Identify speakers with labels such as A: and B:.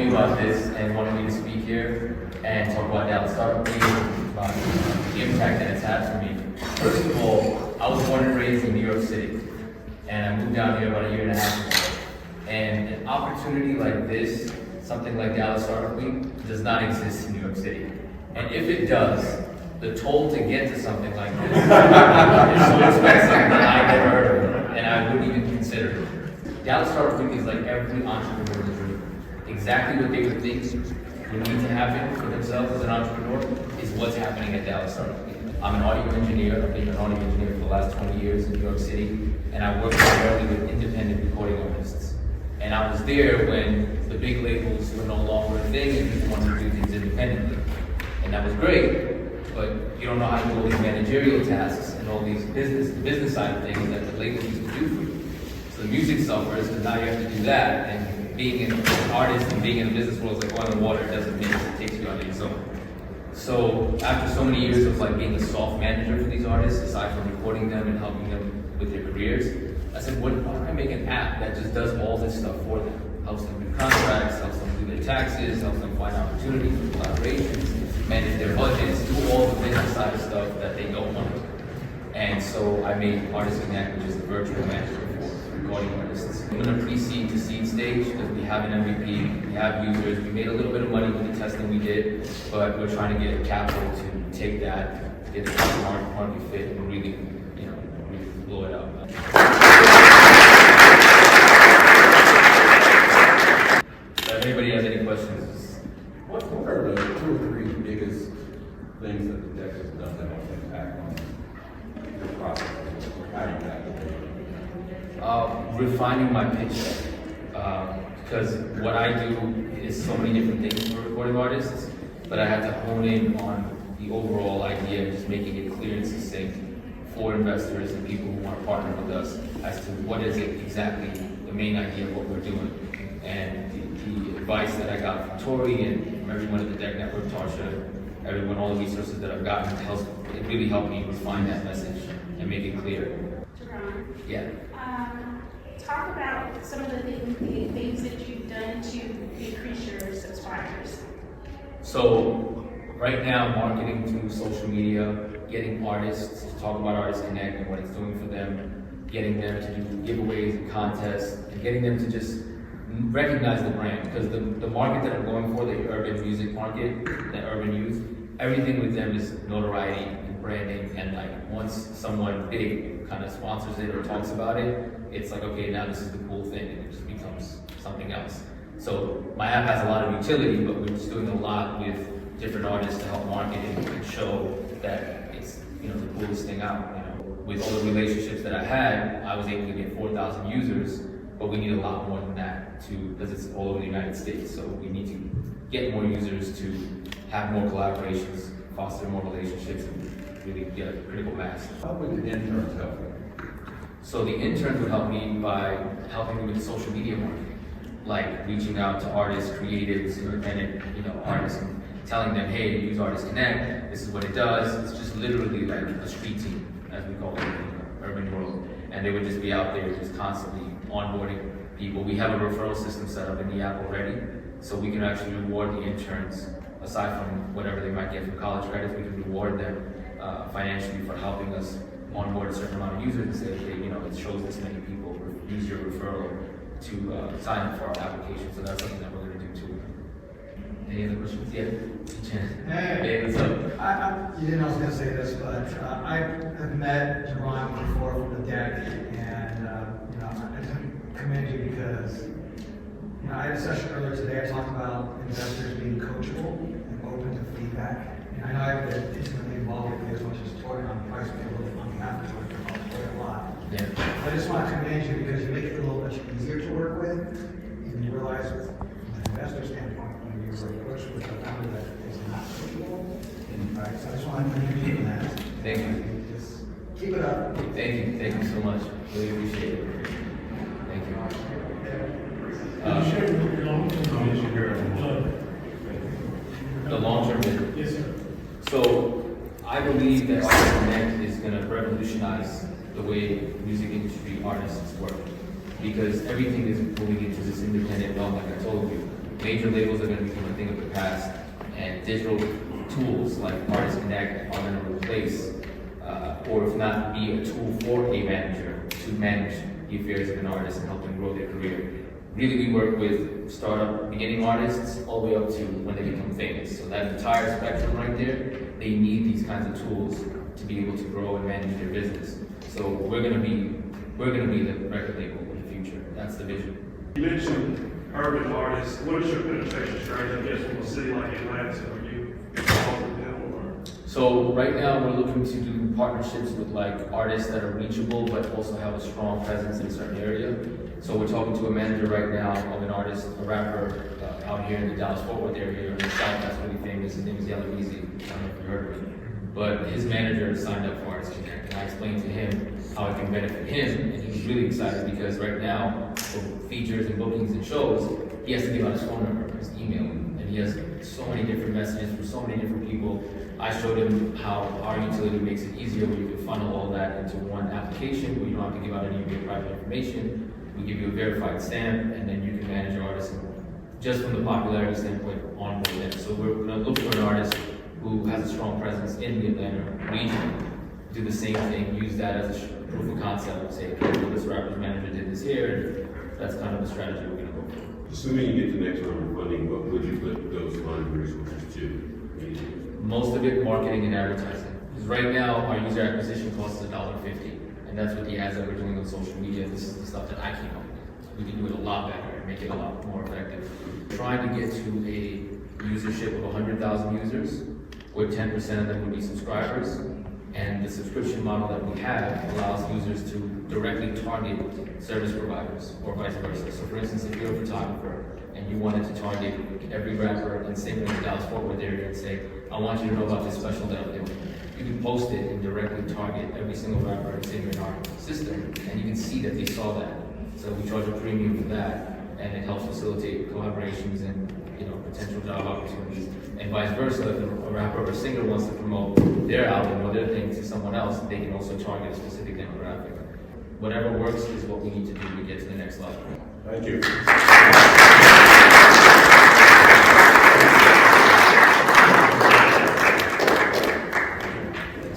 A: me about this and wanted me to speak here and talk about Dallas Startup Week, about the impact that it's had for me. First of all, I was born and raised in New York City, and I moved down here about a year and a half ago. And an opportunity like this, something like Dallas Startup Week, does not exist in New York City. And if it does, the toll to get to something like this is so expensive that I never heard of it, and I wouldn't even consider it. Dallas Startup Week is like every entrepreneur's dream. Exactly what they would think would need to happen for themselves as an entrepreneur is what's happening at Dallas Startup Week. I'm an audio engineer. I've been an audio engineer for the last 20 years in New York City, and I work primarily with independent recording artists. And I was there when the big labels were no longer a thing and people wanted to do things independently. And that was great, but you don't know how to do all these managerial tasks and all these business side of things that the labels used to do for you. So the music suffers, and now you have to do that. And being an artist and being in the business world is like oil and water. It doesn't mean it takes you on its own. So after so many years of like being a soft manager for these artists, aside from recording them and helping them with their careers, I said, why don't I make an app that just does all this stuff for them? Helps them do contracts, helps them do their taxes, helps them find opportunities for collaborations, manage their budgets, do all the business side of stuff that they don't want to do. And so I made Artist Connect, which is the virtual manager for recording artists. I'm going to pre-seed to seed stage because we have an MVP, we have users, we made a little bit of money with the testing we did, but we're trying to get capital to take that, get it to market fit, and really, really blow it up. If anybody has any questions?
B: What are the 2 or 3 biggest things that the DEC has done that will impact on your process? How do you tackle it?
A: Refining my pitch deck. Because what I do is so many different things for recording artists, but I have to hone in on the overall idea and just making it clear and succinct for investors and people who want to partner with us as to what is it exactly the main idea of what we're doing. And the advice that I got from Tori and from everyone at the DEC Network, Tarsha, everyone, all the resources that I've gotten, it really helped me refine that message and make it clear.
C: Jerron,
A: Yeah.
C: talk about some of the things that you've done to increase your subscribers.
A: So right now, marketing through social media, getting artists to talk about Artist Connect and what it's doing for them, getting them to do giveaways and contests, and getting them to just recognize the brand. Because the market that I'm going for, the urban music market, the urban youth, everything with them is notoriety and branding. And like once someone big kind of sponsors it or talks about it, it's like, okay, now this is the cool thing, and it just becomes something else. So my app has a lot of utility, but we're just doing a lot with different artists to help market it and show that it's the coolest thing out. With all the relationships that I had, I was able to get 4,000 users, but we need a lot more than that because it's all over the United States. So we need to get more users to have more collaborations, foster more relationships, and really get a critical mass.
B: How would the interns help you?
A: So the interns would help me by helping me with social media marketing, like reaching out to artists, creatives, independent, artists, and telling them, hey, use Artist Connect. This is what it does. It's just literally like a street team, as we call it in the urban world, and they would just be out there just constantly onboarding people. We have a referral system set up in the app already, so we can actually reward the interns. Aside from whatever they might get from college credits, we can reward them financially for helping us onboard a certain amount of users and say, okay, it shows this many people use your referral to sign up for our application. So that's something that we're going to do too. Any other questions? Yeah. Hey, what's up?
D: You didn't know I was going to say this, but I have met Jerron before from the DEC, and I just commend you because I had a session earlier today. I talked about investors being coachable and open to feedback. And I know I've been intimately involved with you as much as Tori on price people on behalf of Tori a lot.
A: Yeah.
D: I just want to commend you because you make it a little much easier to work with, and you realize from an investor standpoint, when you're approached with a founder that is not coachable. Right, so I just want to commend you for that.
A: Thank you.
D: Just keep it up.
A: Thank you so much. Really appreciate it. Thank you. The long-term vision.
E: Yes, sir.
A: So I believe that Artist Connect is going to revolutionize the way music industry artists work, because everything is moving into this independent realm, like I told you. major labels are gonna become a thing of the past, and digital tools like Artist Connect are gonna replace, or if not, be a tool for a manager to manage the affairs of an artist and help them grow their career. Really, we work with startup beginning artists all the way up to when they become famous. So that entire spectrum right there, they need these kinds of tools to be able to grow and manage their business. So we're gonna be the record label in the future. That's the vision.
E: You mentioned urban artists. What is your penetration strategy, I guess, from a city like Atlanta? Are you involved with them or?
A: So right now we're looking to do partnerships with like artists that are reachable but also have a strong presence in a certain area. So we're talking to a manager right now of an artist, a rapper out here in the Dallas-Fort Worth area in the South that's really famous. His name is Yellow Easy. I don't know if you heard of him. But his manager signed up for Artist Connect, and I explained to him how it can benefit him, and he was really excited because right now, for features and bookings and shows, he has to give out his phone number, his email, and he has so many different messages from so many different people. I showed him how our utility makes it easier where you can funnel all that into one application where you don't have to give out any of your private information. We give you a verified stamp, and then you can manage your artist just from the popularity standpoint on them. So we're gonna look for an artist who has a strong presence in the Atlanta region, do the same thing, use that as a proof of concept, say, okay, well, this rapper's manager did this here, and that's kind of the strategy we're gonna go for.
F: Assuming you get the next round of funding, what would you put those funding resources to?
A: Most of it marketing and advertising. Because right now, our user acquisition cost is $1.50, and that's what the ads that we're doing on social media, this is the stuff that I came up with. We can do it a lot better and make it a lot more effective. Trying to get to a usership of 100,000 users, where 10% of them would be subscribers, and the subscription model that we have allows users to directly target service providers or vice versa. So for instance, if you're a photographer and you wanted to target every rapper and singer in the Dallas-Fort Worth area and say, I want you to know about this special that I'm doing, you can post it and directly target every single rapper and singer in our system, and you can see that they saw that. So we charge a premium for that, and it helps facilitate collaborations and potential job opportunities, and vice versa. If a rapper or a singer wants to promote their album or their thing to someone else, they can also target a specific demographic. Whatever works is what we need to do to get to the next level.
F: Thank you.